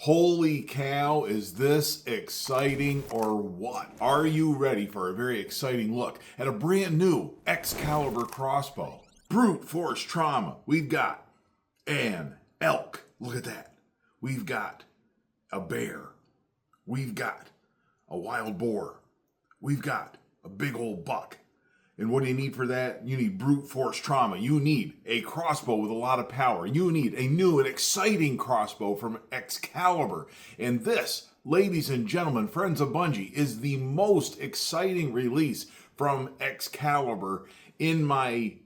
Holy cow, is this exciting or what? Are you ready for a very exciting look at a brand new Excalibur crossbow? Brute force trauma. We've got an elk. Look at that. We've got a bear. We've got a wild boar. We've got a big old buck. And what do you need for that? You need brute force trauma. You need a crossbow with a lot of power. You need a new and exciting crossbow from Excalibur. And this, ladies and gentlemen, friends of Bunjie, is the most exciting release from Excalibur in my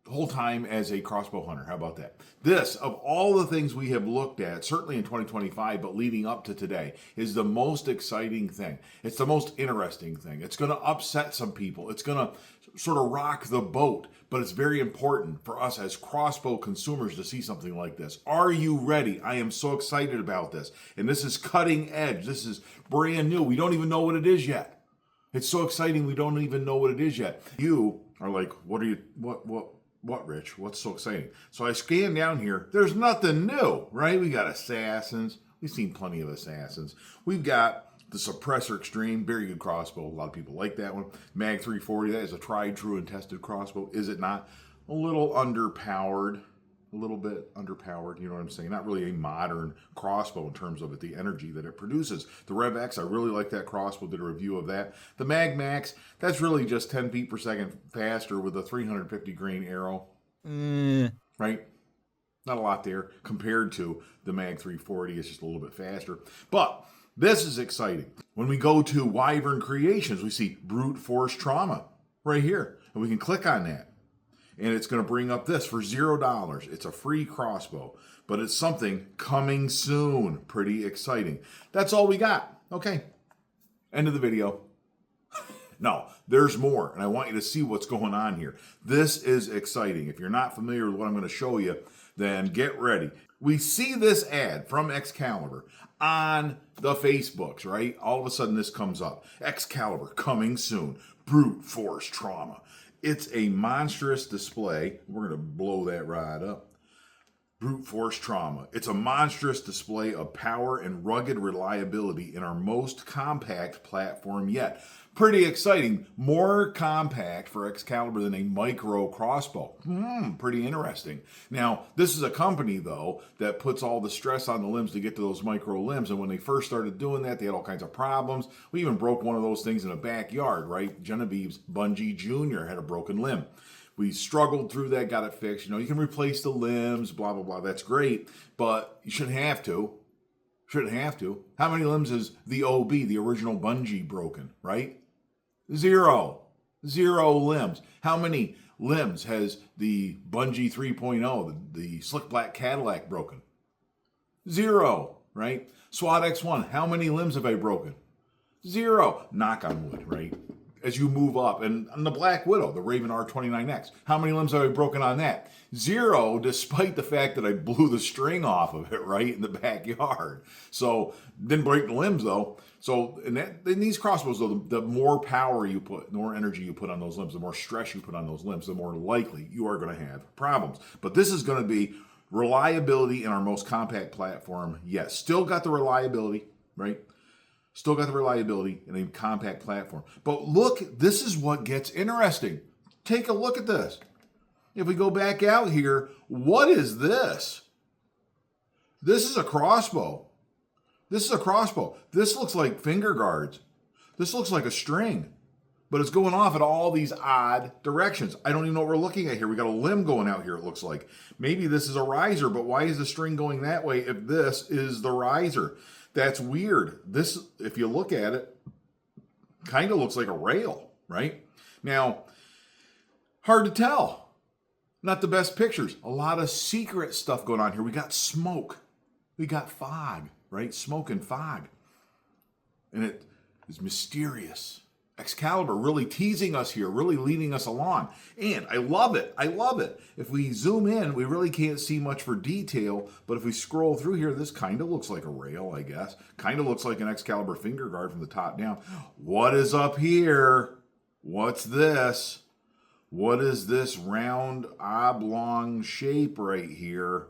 whole time as a crossbow hunter. How about that? This, of all the things we have looked at, certainly in 2025, but leading up to today, is the most exciting thing. It's the most interesting thing. It's going to upset some people. It's going to sort of rock the boat, but it's very important for us as crossbow consumers to see something like this. Are you ready? I am so excited about this. And this is cutting edge. This is brand new. We don't even know what it is yet. It's so exciting we don't even know what it is yet. You are like, what, Rich? What's so exciting? So I scan down here. There's nothing new, right? We got assassins. We've seen plenty of assassins. We've got the Suppressor Extreme, very good crossbow. A lot of people like that one. Mag 340, that is a tried, true, and tested crossbow. Is it not? A little underpowered. A little bit underpowered, you know what I'm saying? Not really a modern crossbow in terms of the energy that it produces. The Rev X, I really like that crossbow, did a review of that. The Mag Max, that's really just 10 feet per second faster with a 350 grain arrow. Right? Not a lot there compared to the Mag 340. It's just a little bit faster. But this is exciting. When we go to Wyvern Creations, we see brute force trauma right here. And we can click on that. And it's going to bring up this for $0. It's a free crossbow, but it's something coming soon. Pretty exciting. That's all we got. Okay. End of the video. No, there's more, and I want you to see what's going on here. This is exciting. If you're not familiar with what I'm going to show you, then get ready. We see this ad from Excalibur on the Facebooks, right? All of a sudden this comes up. Excalibur coming soon. Brute force trauma. It's a monstrous display. We're going to blow that right up. Brute force trauma. It's a monstrous display of power and rugged reliability in our most compact platform yet. Pretty exciting. More compact for Excalibur than a micro crossbow. Pretty interesting. Now, this is a company, though, that puts all the stress on the limbs to get to those micro limbs. And when they first started doing that, they had all kinds of problems. We even broke one of those things in a backyard, right? Genevieve's Bunjie Jr. had a broken limb. We struggled through that, got it fixed. You know, you can replace the limbs, blah, blah, blah. That's great, but you shouldn't have to. Shouldn't have to. How many limbs is the OB, the original Bunjie, broken, right? 0. 0 limbs. How many limbs has the Bunjie 3.0, the slick black Cadillac, broken? 0, right? SWAT X1, how many limbs have I broken? 0. Knock on wood, right? As you move up, and on the Black Widow, the Raven R29X, how many limbs have I broken on that? 0, despite the fact that I blew the string off of it, right, in the backyard. So, didn't break the limbs, though. So, in these crossbows, though, the more power you put, the more energy you put on those limbs, the more stress you put on those limbs, the more likely you are going to have problems. But this is going to be reliability in our most compact platform. Yes, still got the reliability, right? Still got the reliability in a compact platform. But look, this is what gets interesting. Take a look at this. If we go back out here, what is this? This is a crossbow. This is a crossbow. This looks like finger guards. This looks like a string. But it's going off at all these odd directions. I don't even know what we're looking at here. We got a limb going out here, it looks like. Maybe this is a riser, but why is the string going that way if this is the riser? That's weird. This, if you look at it, kind of looks like a rail, right? Now, hard to tell. Not the best pictures. A lot of secret stuff going on here. We got smoke. We got fog, right? Smoke and fog. And it is mysterious. Excalibur really teasing us here, really leading us along. And I love it. I love it. If we zoom in, we really can't see much for detail, but if we scroll through here, this kind of looks like a rail, I guess. Kind of looks like an Excalibur finger guard from the top down. What is up here? What's this? What is this round oblong shape right here?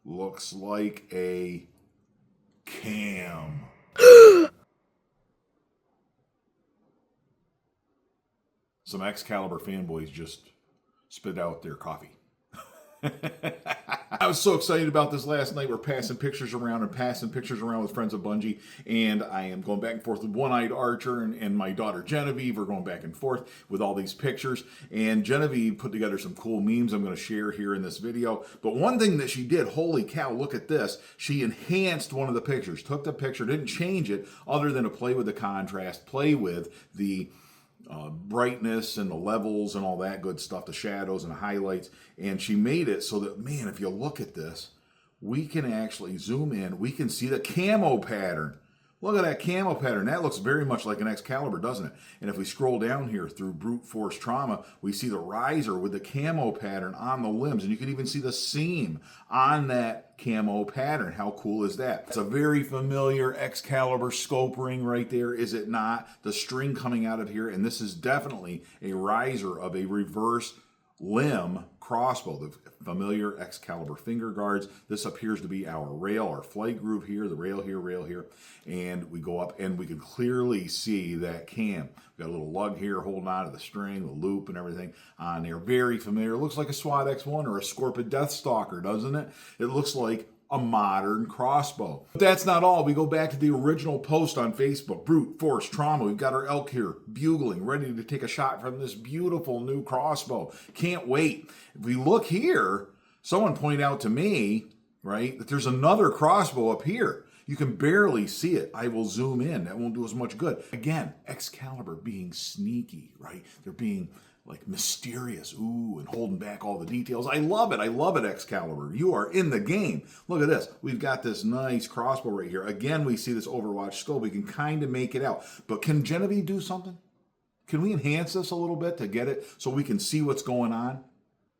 Looks like a Cam. Some Excalibur fanboys just spit out their coffee. I was so excited about this last night. We're passing pictures around with friends of Bunjie, and I am going back and forth with One-Eyed Archer and my daughter Genevieve. We're going back and forth with all these pictures, and Genevieve put together some cool memes I'm going to share here in this video. But one thing that she did, holy cow, look at this. She enhanced one of the pictures, took the picture, didn't change it other than to play with the contrast, play with the brightness and the levels and all that good stuff, the shadows and the highlights, and she made it so that, man, if you look at this, we can actually zoom in, we can see the camo pattern. Look at that camo pattern. That looks very much like an Excalibur, doesn't it? And if we scroll down here through brute force trauma, we see the riser with the camo pattern on the limbs, and you can even see the seam on that camo pattern. How cool is that? It's a very familiar Excalibur scope ring right there, is it not? The string coming out of here, and this is definitely a riser of a reverse limb crossbow, the familiar Excalibur finger guards. This appears to be our rail, our flight groove here, the rail here, and we go up and we can clearly see that cam. We've got a little lug here holding on to the string, the loop and everything on there. Very familiar. It looks like a SWAT X1 or a Scorpion Deathstalker, doesn't it? It looks like a modern crossbow. But that's not all. We go back to the original post on Facebook, brute force trauma. We've got our elk here bugling, ready to take a shot from this beautiful new crossbow. Can't wait. If we look here, someone pointed out to me, right, that there's another crossbow up here. You can barely see it. I will zoom in. That won't do as much good. Again, Excalibur being sneaky, right? They're being like mysterious, ooh, and holding back all the details. I love it, Excalibur. You are in the game. Look at this. We've got this nice crossbow right here. Again, we see this Overwatch scope. We can kind of make it out. But can Genevieve do something? Can we enhance this a little bit to get it so we can see what's going on?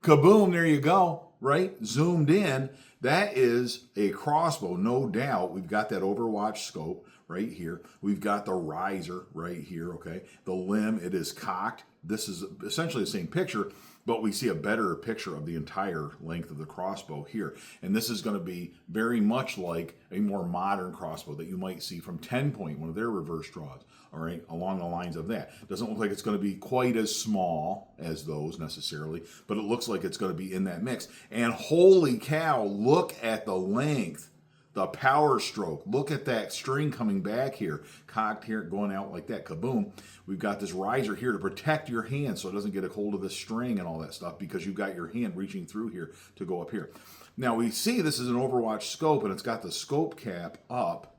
Kaboom, there you go, right? Zoomed in. That is a crossbow, no doubt. We've got that Overwatch scope right here. We've got the riser right here, okay? The limb, it is cocked. This is essentially the same picture, but we see a better picture of the entire length of the crossbow here. And this is going to be very much like a more modern crossbow that you might see from 10 Point, one of their reverse draws, all right, along the lines of that. Doesn't look like it's going to be quite as small as those necessarily, but it looks like it's going to be in that mix. And holy cow, look at the length. The power stroke. Look at that string coming back here. Cocked here, going out like that. Kaboom. We've got this riser here to protect your hand so it doesn't get a hold of the string and all that stuff because you've got your hand reaching through here to go up here. Now we see this is an Overwatch scope and it's got the scope cap up.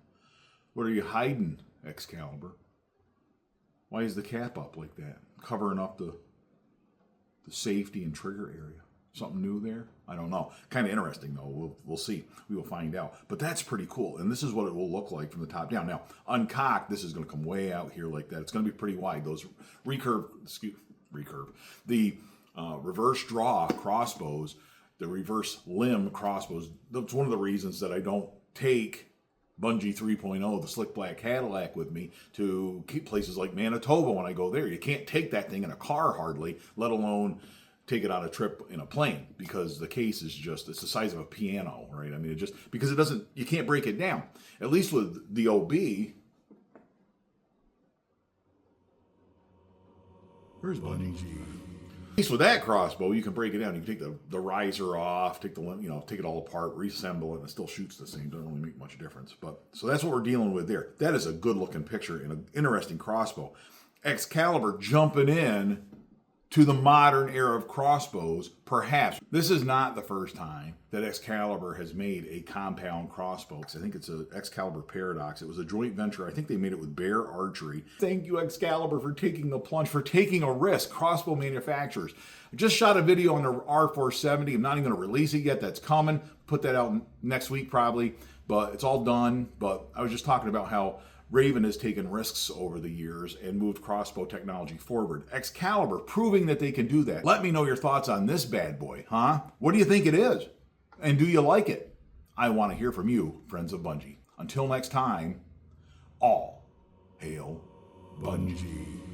What are you hiding, Excalibur? Why is the cap up like that? Covering up the safety and trigger area. Something new there? I don't know. Kind of interesting, though. We'll see. We will find out. But that's pretty cool. And this is what it will look like from the top down. Now, uncocked, this is going to come way out here like that. It's going to be pretty wide. Those the reverse draw crossbows, the reverse limb crossbows, that's one of the reasons that I don't take Bunjie 3.0, the slick black Cadillac, with me to keep places like Manitoba when I go there. You can't take that thing in a car hardly, let alone take it on a trip in a plane, because the case is just, it's the size of a piano, right? I mean, it just, because it doesn't, you can't break it down. At least with the OB, where's Bunjie? At least with that crossbow, you can break it down. You can take the riser off, take the, you know, take it all apart, reassemble it, and it still shoots the same. Doesn't really make much difference. But so that's what we're dealing with there. That is a good looking picture and an interesting crossbow. Excalibur jumping in to the modern era of crossbows, perhaps. This is not the first time that Excalibur has made a compound crossbow. I think it's an Excalibur Paradox. It was a joint venture. I think they made it with Bear Archery. Thank you, Excalibur, for taking the plunge, for taking a risk. Crossbow manufacturers. I just shot a video on the R470. I'm not even going to release it yet. That's coming. Put that out next week probably, but it's all done. But I was just talking about how Raven has taken risks over the years and moved crossbow technology forward. Excalibur proving that they can do that. Let me know your thoughts on this bad boy, huh? What do you think it is? And do you like it? I want to hear from you, friends of Bunjie. Until next time, all hail Bunjie.